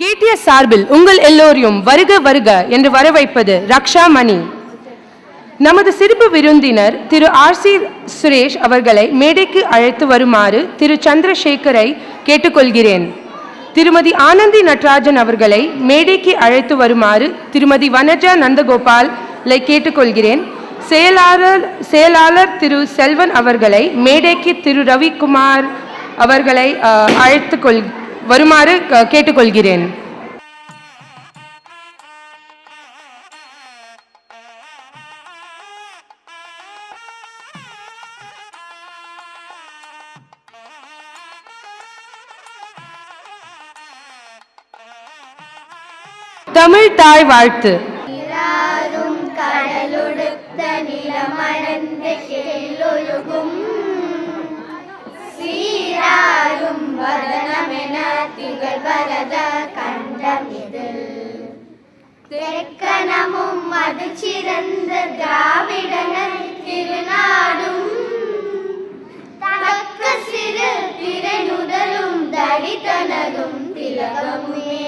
KDS சார்பில் உங்கள் எல்லோரையும் வருக வருக என்று வரவைப்பது ரக்ஷா மணி. நமது சிறப்பு விருந்தினர் திரு ஆர்.சி. சுரேஷ் அவர்களை மேடைக்கு அழைத்து வருமாறு திரு சந்திரசேகரை கேட்டுக்கொள்கிறேன். திருமதி ஆனந்தி நடராஜன் அவர்களை மேடைக்கு அழைத்து வருமாறு திருமதி வனஜா நந்தகோபாலை கேட்டுக்கொள்கிறேன். செயலாளர் திரு செல்வன் அவர்களை மேடைக்கு திரு ரவிக்குமார் அவர்களை அழைத்து வருமாறு கேட்டுக்கொள்கிறேன். தமிழ் தாய் வாழ்த்து. கடலொடுத்த நிலமடந்த கெல்லொழுகும் சீராரும் வதனமென திகழ் வரத கண்டமிதில் தெக்கணமும் அது சிறந்த திராவிடன திருநாடும் தக்க சிறு திறனுதலும் தடித்தனதும் திலகமுமே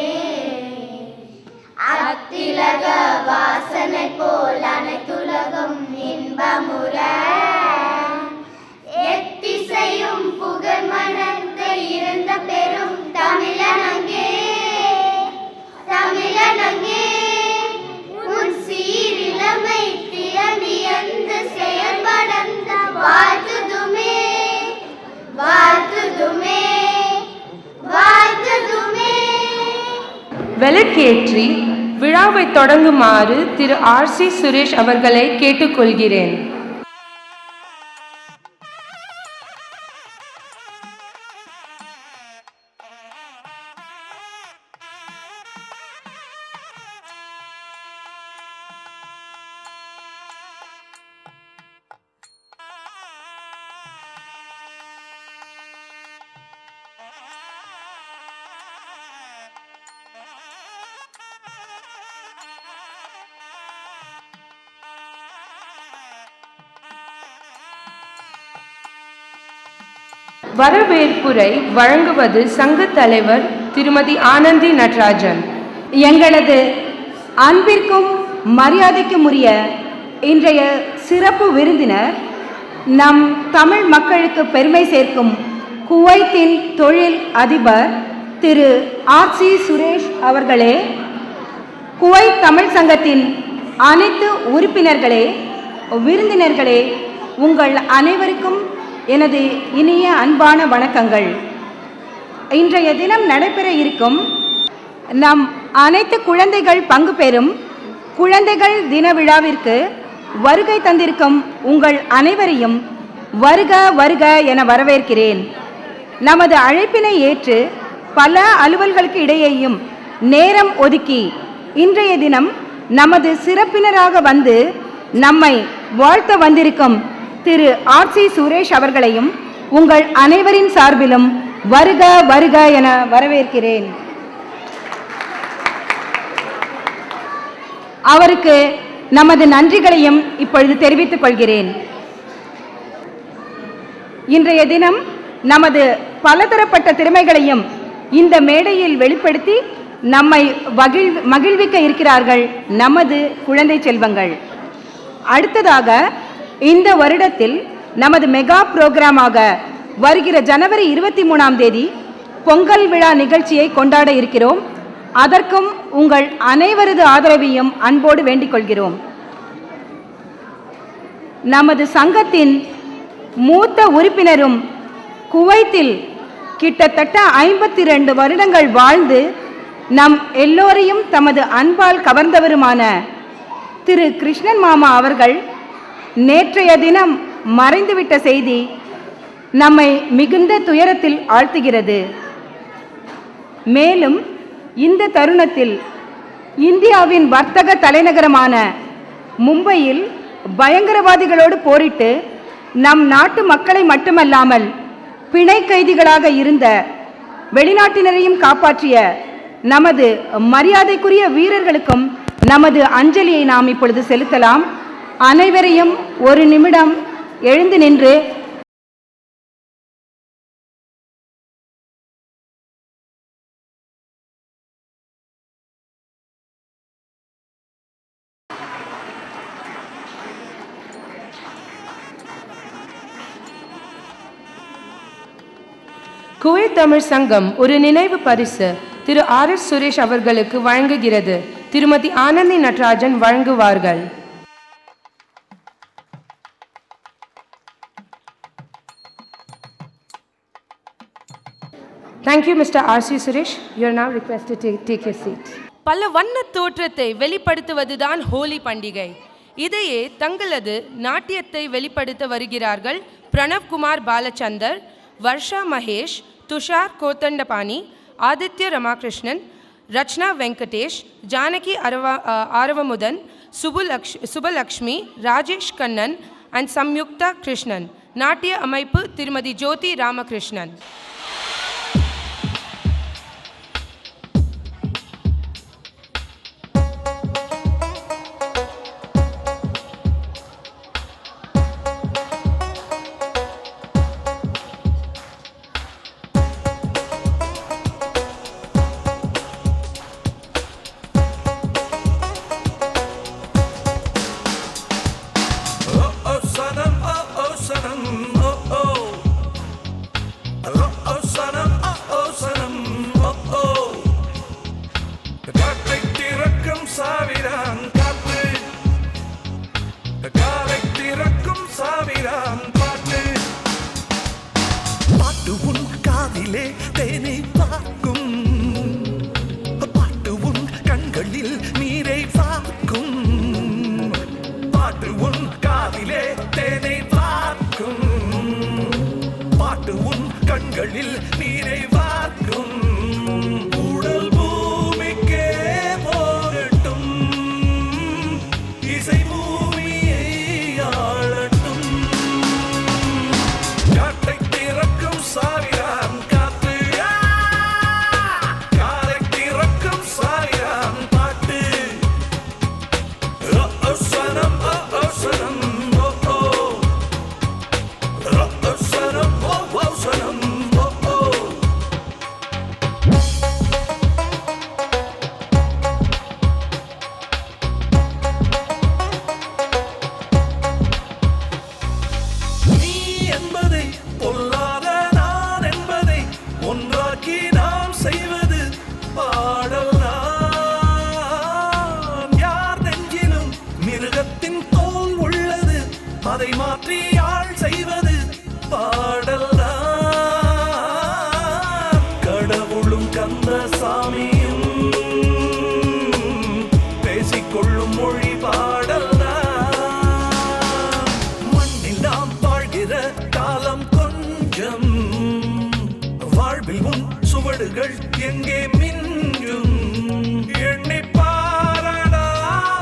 அத்திலக வாசனை போல் அனைத்துலகம் இன்பமுற எத்திசையும் புகழ் மணந்த இருந்த பெரும் தமிழனங்கே உன் சீரிழமை திறமியந்த செயல்படந்த வாழ்த்துதுமே விளக்கேற்றி விழாவை தொடங்குமாறு திரு ஆர்.சி. சுரேஷ் அவர்களை கேட்டுக்கொள்கிறேன். வரவேற்புரை வழங்குவது சங்க தலைவர் திருமதி ஆனந்தி நடராஜன். எங்களது அன்பிற்கும் மரியாதைக்கும் உரிய இன்றைய சிறப்பு விருந்தினர் நம் தமிழ் மக்களுக்கு பெருமை சேர்க்கும் குவைத்தின் தொழில் அதிபர் திரு ஆர்.சி. சுரேஷ் அவர்களே, குவைத் தமிழ் சங்கத்தின் அனைத்து உறுப்பினர்களே, விருந்தினர்களே, உங்கள் அனைவருக்கும் எனது இனிய அன்பான வணக்கங்கள். இன்றைய தினம் நடைபெற இருக்கும் நம் அனைத்து குழந்தைகள் பங்கு பெறும் குழந்தைகள் தின விழாவிற்கு வருகை தந்திருக்கும் உங்கள் அனைவரையும் வருக வருக என வரவேற்கிறேன். நமது அழைப்பினை ஏற்று பல அலுவல்களுக்கு இடையேயும் நேரம் ஒதுக்கி இன்றைய தினம் நமது சிறப்பினராக வந்து நம்மை வாழ்த்த வந்திருக்கும் திரு ஆர்.சி. சுரேஷ் அவர்களையும் உங்கள் அனைவரின் சார்பிலும் வருக வருக என வரவேற்கிறேன். அவருக்கு நமது நன்றிகளையும் இப்பொழுது தெரிவித்துக் கொள்கிறேன். இன்றைய தினம் நமது பலதரப்பட்ட திறமைகளையும் இந்த மேடையில் வெளிப்படுத்தி நம்மை மகிழ்விக்க இருக்கிறார்கள் நமது குழந்தை செல்வங்கள். அடுத்ததாக இந்த வருடத்தில் நமது மெகா புரோகிராமாக வருகிற ஜனவரி 23ஆம் தேதி பொங்கல் விழா நிகழ்ச்சியை கொண்டாட இருக்கிறோம். அதற்கும் உங்கள் அனைவரது ஆதரவையும் அன்போடு வேண்டிக் கொள்கிறோம். நமது சங்கத்தின் மூத்த உறுப்பினரும் குவைத்தில் கிட்டத்தட்ட 52 வருடங்கள் வாழ்ந்து நம் எல்லோரையும் தமது அன்பால் கவர்ந்தவருமான திரு கிருஷ்ணன் மாமா அவர்கள் நேற்றைய தினம் மறைந்துவிட்ட செய்தி நம்மை மிகுந்த துயரத்தில் ஆழ்த்துகிறது. மேலும் இந்த தருணத்தில் இந்தியாவின் வர்த்தக தலைநகரமான மும்பையில் பயங்கரவாதிகளோடு போரிட்டு நம் நாட்டு மக்களை மட்டுமல்லாமல் பிணை கைதிகளாக இருந்த வெளிநாட்டினரையும் காப்பாற்றிய நமது மரியாதைக்குரிய வீரர்களுக்கும் நமது அஞ்சலியை நாம் இப்பொழுது செலுத்தலாம். அனைவரையும் ஒரு நிமிடம் எழுந்து நின்று குவைத் தமிழ் சங்கம் ஒரு நினைவு பரிசு திரு ஆர்.எஸ். சுரேஷ் அவர்களுக்கு வழங்குகிறது. திருமதி ஆனந்தி நடராஜன் வழங்குவார்கள். Thank you, Mr. R.C. Suresh. You are now requested to take your seat. பல வண்ண தோற்றத்தை வெளிப்படுத்துவதுதான் ஹோலி பண்டிகை. இதையே தங்களது நாட்டியத்தை வெளிப்படுத்த வருகிறார்கள் பிரணவ் குமார் பாலச்சந்தர், வர்ஷா மகேஷ், துஷார் கோத்தண்டபாணி, ஆதித்ய ரமாகிருஷ்ணன், ரச்சனா வெங்கடேஷ், ஜானகி ஆரவமுதன், சுபலக்ஷ்மி, ராஜேஷ் கண்ணன் அண்ட் சம்யுக்தா கிருஷ்ணன். நாட்டிய அமைப்பு திருமதி ஜோதி ராமகிருஷ்ணன். எங்கே மின்னும் எண்ணி பாரடா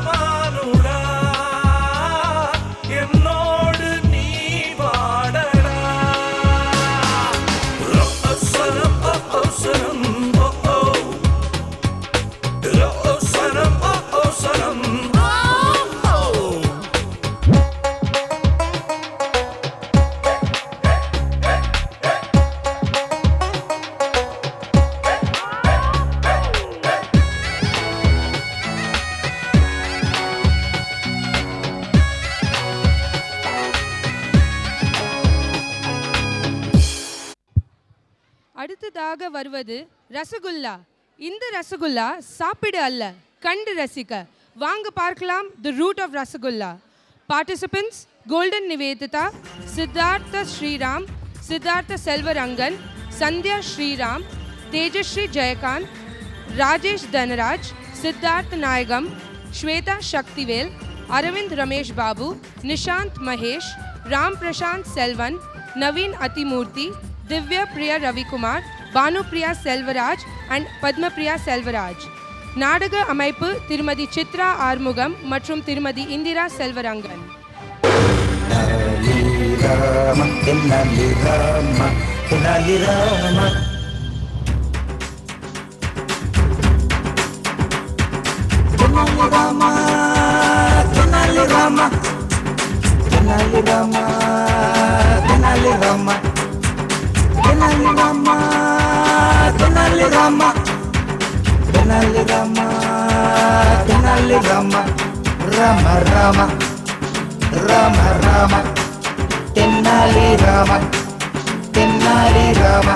மானுடா, என்னோடு நீ பாடடா. அவசரம் அவசரம் அவசரம் அவசரம். அடுத்ததாக வருவது ரசகுல்லா. இந்த ரசகுல்லா சாப்பிட அல்ல, கண்டு ரசிக்க. வாங்க பார்க்கலாம் the root of rasgulla. Participants Golden Nivedita, Siddhartha Sriram, Siddhartha Selvarangan, Sandhya Sriram, Tejashree Jayakanth, Rajesh Dhanraj, Siddharth Nayagam, Swetha Sakthivel, Aravind Ramesh Babu, Nishanth Mahesh, Ram Prasanth Selvan, Naveen Athimoorthy, Divya Priya Ravikumar, Bhanupriya Selvaraj and Padmapriya Selvaraj. நாடக அமைப்பு திருமதி சித்ரா ஆறுமுகம் மற்றும் திருமதி Indira செல்வரங்கன். Tenali Rama, Tenali Rama, Tenali Rama, Tenali Rama, Rama Rama, Rama Rama, Tenali Rama, Tenali Rama,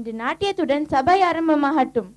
இன்று நாட்டியத்துடன் சபை ஆரம்பமாகட்டும்.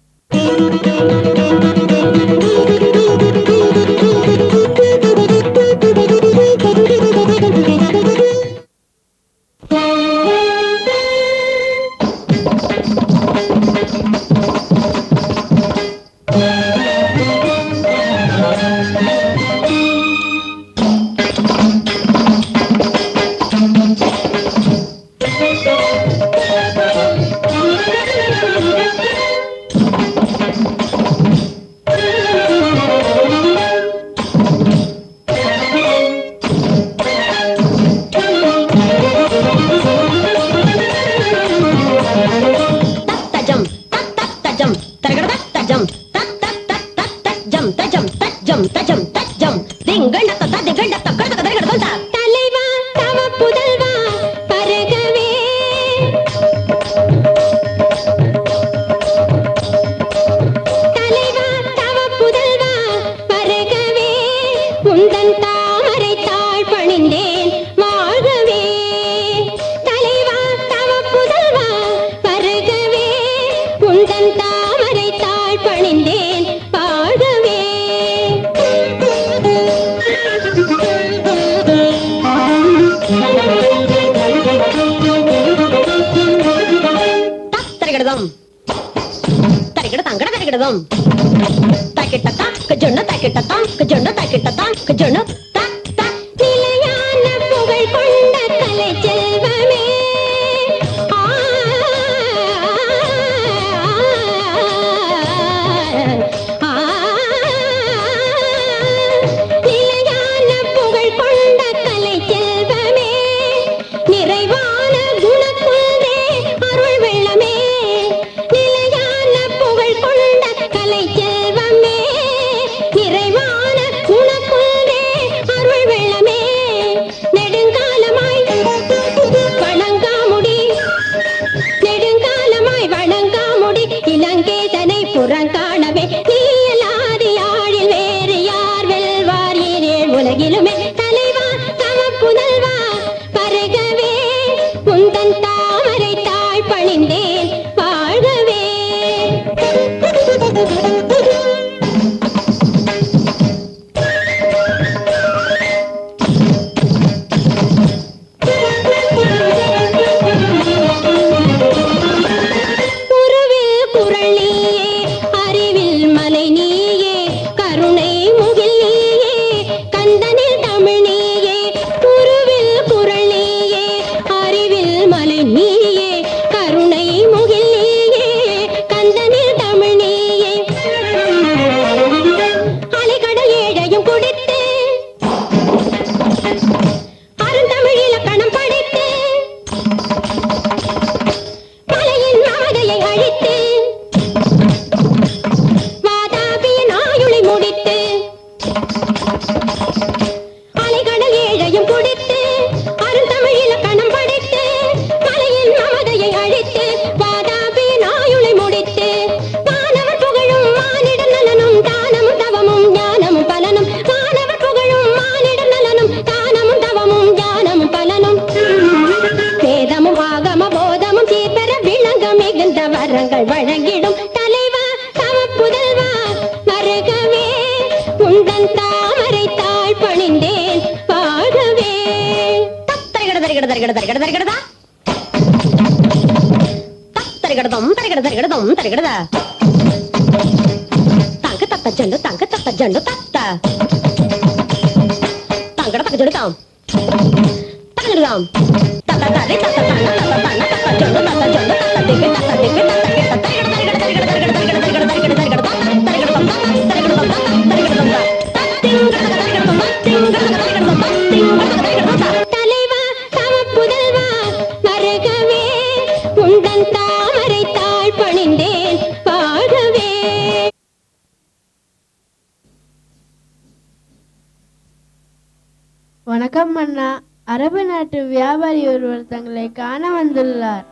வணக்கம் அண்ணா. அரபு நாட்டு வியாபாரி ஒருவர் தங்களை காண வந்துள்ளார்.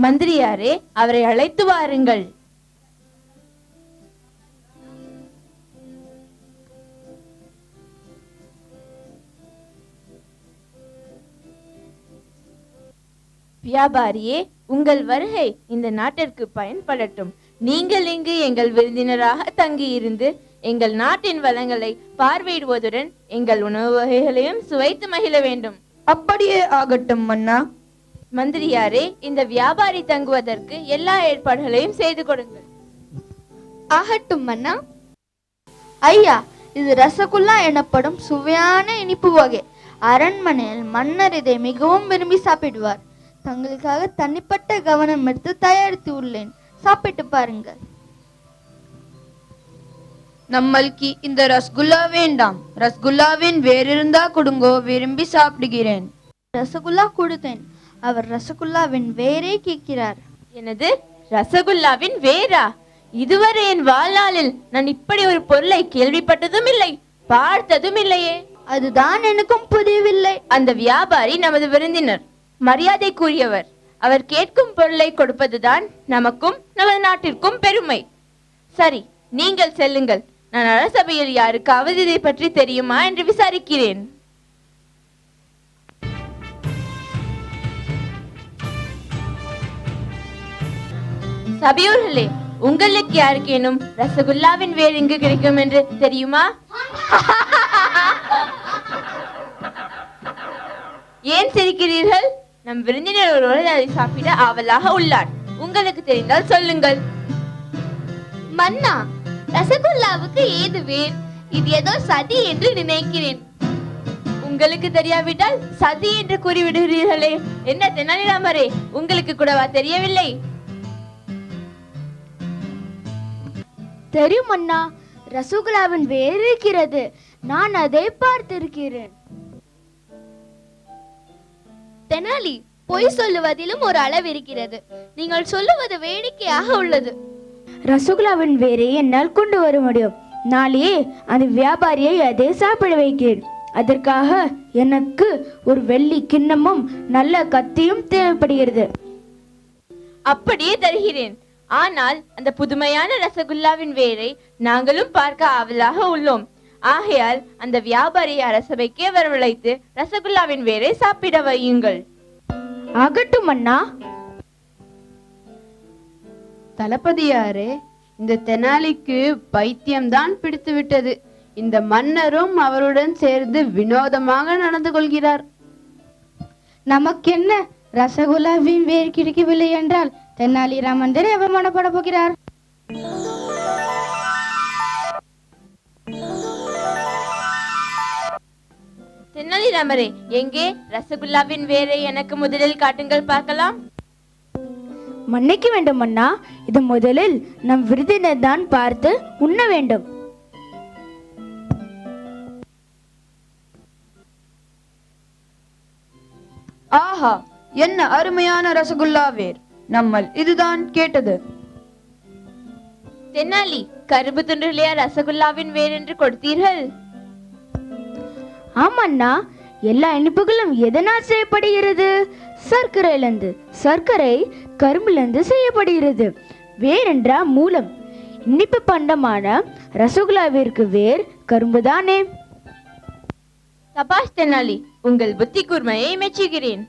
மந்திரியாரே, அவரை அழைத்து வாருங்கள். வியாபாரியே, உங்கள் வருகை இந்த நாட்டிற்கு பயன்படட்டும். நீங்கள் இங்கு எங்கள் விருந்தினராக தங்கியிருந்து எங்கள் நாட்டின் வளங்களை பார்வையிடுவதுடன் எங்கள் உணவு வகைகளையும் சுவைத்து மகிழ வேண்டும். அப்படியே ஆகட்டும் மன்னா. மந்திரியாரே, இந்த வியாபாரி தங்குவதற்கு எல்லா ஏற்பாடுகளையும் செய்து கொடுங்கள். ஆகட்டும் மன்னா. ஐயா, இது ரசகுல்லா எனப்படும் சுவையான இனிப்பு வகை. அரண்மனையில் மன்னர் இதை மிகவும் விரும்பி சாப்பிடுவார். தங்களுக்காக தனிப்பட்ட கவனம் எடுத்து தயாரித்து உள்ளேன். சாப்பிட்டு பாருங்கள். நம்மளுக்கு இந்த ரசகுல்லா வேண்டாம். ரசகுல்லாவின் வேறிருந்தா கொடுங்கோ, விரும்பி சாப்பிடுகிறேன். ரசகுல்லா கொடுத்தேன். அவர் ரசகுல்லாவின் வேரே கேட்கிறார். எனது ரசகுல்லாவின் வேரா? இதுவரை என் வாழ்நாளில் நான் இப்படி ஒரு பொருளை கேள்விப்பட்டதும் இல்லை, பார்த்ததும் இல்லையே. அதுதான் எனக்கும் புரியவில்லை. அந்த வியாபாரி நமது விருந்தினர், மரியாதைக்குரியவர். அவர் கேட்கும் பொருளை கொடுப்பதுதான் நமக்கும் நமது நாட்டிற்கும் பெருமை. சரி, நீங்கள் செல்லுங்கள். நான் அரசபையில் யாருக்காவது இதை பற்றி தெரியுமா என்று விசாரிக்கிறேன். சபையோர்களே, உங்களுக்கு யாருக்கேனும் ரசகுல்லாவின் வேர் எங்கு கிடைக்கும் என்று தெரியுமா? ஏன் சிரிக்கிறீர்கள்? நம் விருந்தினர் ஒருவர் அதை சாப்பிட ஆவலாக உள்ளார். உங்களுக்கு தெரிந்தால் சொல்லுங்கள். மன்னா, ரசகுல்லாவுக்கு ஏது வேர்? இது ஏதோ சதி என்று நினைக்கிறேன். உங்களுக்கு தெரியாவிட்டால் சதி என்று கூறிவிடுகிறீர்களே. என்ன தெனாலிராமரே, உங்களுக்கு கூடவா தெரியவில்லை? தெரியும் மன்னா, ரசகுல்லாவின் வேர் இருக்கிறது. நான் அதை பார்த்திருக்கிறேன். தெனாலி, பொய் சொல்லுவதிலும் ஒரு அளவு இருக்கிறது. நீங்கள் சொல்லுவது வேடிக்கையாக உள்ளது. ரசகுல்லாவின் வேரை என்னால் கொண்டு வர முடியும். நாளையே அந்த வியாபாரியை அதை சாப்பிட வைக்கிறேன். அதற்காக எனக்கு ஒரு வெள்ளி கிண்ணமும் நல்ல கத்தியும் தேவைப்படுகிறது. அப்படியே தருகிறேன். ஆனால் அந்த புதுமையான ரசகுல்லாவின் வேரை நாங்களும் பார்க்க ஆவலாக உள்ளோம். ஆகையால் அந்த வியாபாரி அரசபைக்கே வரவழைத்து ரசகுல்லாவின் வேரை சாப்பிட வையுங்கள். ஆகட்டும் அண்ணா. தளபதியாரே, இந்த தெனாலிக்கு பைத்தியம்தான் பிடித்து விட்டது. இந்த மன்னரும் அவருடன் சேர்ந்து வினோதமாக நடந்து கொள்கிறார். நமக்கென்ன, ரசகுல்லாவின் வேர் கிடைக்கவில்லை என்றால் தெனாலிராமன் தானே அவமானப்பட போகிறார். தெனாலிராமரே, எங்கே ரசகுல்லாவின் வேரை எனக்கு முதலில் காட்டுங்கள் பார்க்கலாம். மன்னிக்க வேண்டும் அண்ணா, இது முதலில் நம் விருந்தினர் தான் பார்த்து உண்ண வேண்டும். ஆஹா, என்ன அருமையான ரசகுல்லா வேர்! நம்மள் இதுதான் கேட்டது. தெனாலி, கரும்பு துண்டுலையா ரசகுல்லாவின் வேர் என்று கொடுத்தீர்கள்? ஆமண்ணா, எல்லா இனிப்புகளும் எதனால் செய்யப்படுகிறது? சர்க்கரையிலிருந்து. சர்க்கரை கரும்பிலிருந்து செய்யப்படுகிறது. வேர் என்றா மூலம். இனிப்பு பண்டமான ரசகுல்லாவிற்கு வேர் கரும்புதானே. சபாஷ் தெனாலி, உங்கள் புத்தி கூர்மையை மெச்சுகிறேன்.